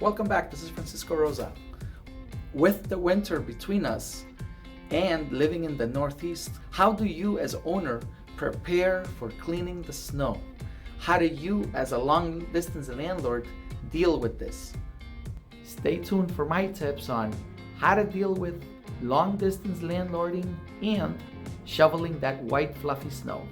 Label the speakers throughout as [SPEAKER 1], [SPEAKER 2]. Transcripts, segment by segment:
[SPEAKER 1] Welcome back, this is Francisco Rosa. With the winter between us and living in the Northeast, how do you as owner prepare for cleaning the snow? How do you as a long distance landlord deal with this? Stay tuned for my tips on how to deal with long distance landlording and shoveling that white fluffy snow.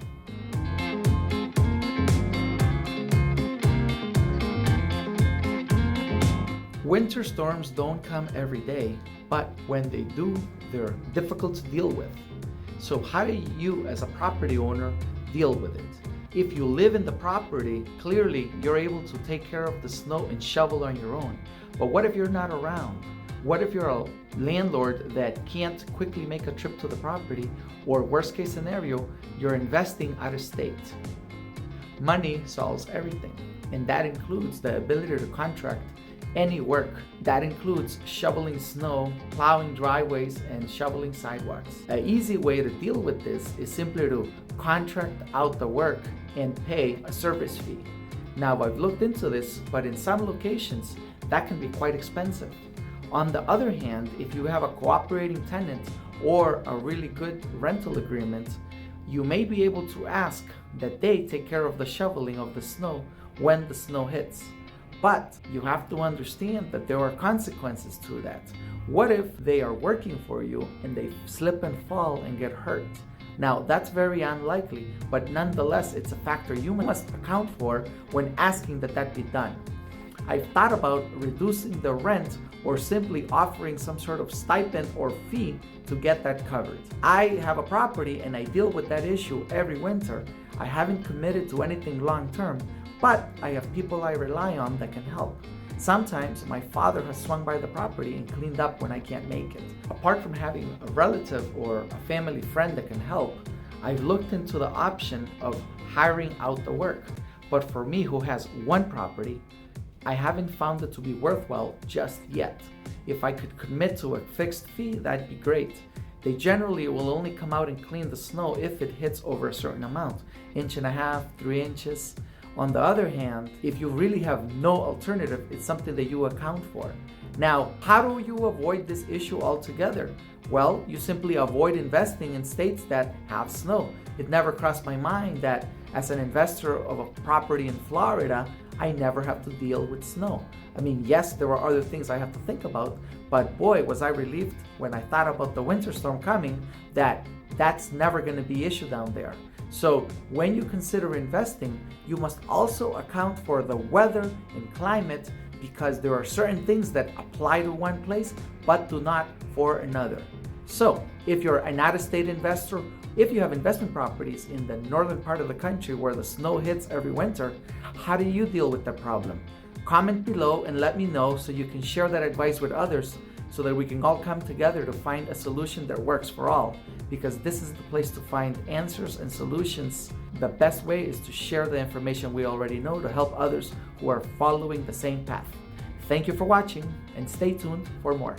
[SPEAKER 1] Winter storms don't come every day, but when they do, they're difficult to deal with. So how do you as a property owner deal with it? If you live in the property, clearly you're able to take care of the snow and shovel on your own. But what if you're not around? What if you're a landlord that can't quickly make a trip to the property, or worst case scenario, you're investing out of state? Money solves everything, and that includes the ability to contract any work. That includes shoveling snow, plowing driveways, and shoveling sidewalks. An easy way to deal with this is simply to contract out the work and pay a service fee. Now, I've looked into this, but in some locations, that can be quite expensive. On the other hand, if you have a cooperating tenant or a really good rental agreement, you may be able to ask that they take care of the shoveling of the snow when the snow hits. But you have to understand that there are consequences to that. What if they are working for you and they slip and fall and get hurt? Now, that's very unlikely, but nonetheless, it's a factor you must account for when asking that that be done. I've thought about reducing the rent or simply offering some sort of stipend or fee to get that covered. I have a property and I deal with that issue every winter. I haven't committed to anything long term, but I have people I rely on that can help. Sometimes my father has swung by the property and cleaned up when I can't make it. Apart from having a relative or a family friend that can help, I've looked into the option of hiring out the work. But for me, who has one property, I haven't found it to be worthwhile just yet. If I could commit to a fixed fee, that'd be great. They generally will only come out and clean the snow if it hits over a certain amount, 1.5 inches, 3 inches. On the other hand, if you really have no alternative, it's something that you account for. Now, how do you avoid this issue altogether? Well, you simply avoid investing in states that have snow. It never crossed my mind that as an investor of a property in Florida, I never have to deal with snow. I mean, yes, there are other things I have to think about, but boy, was I relieved when I thought about the winter storm coming that that's never going to be an issue down there. So when you consider investing, you must also account for the weather and climate, because there are certain things that apply to one place but do not for another. So if you're an out-of-state investor, if you have investment properties in the northern part of the country where the snow hits every winter, how do you deal with that problem? Comment below and let me know so you can share that advice with others, so that we can all come together to find a solution that works for all, because this is the place to find answers and solutions. The best way is to share the information we already know to help others who are following the same path. Thank you for watching and stay tuned for more.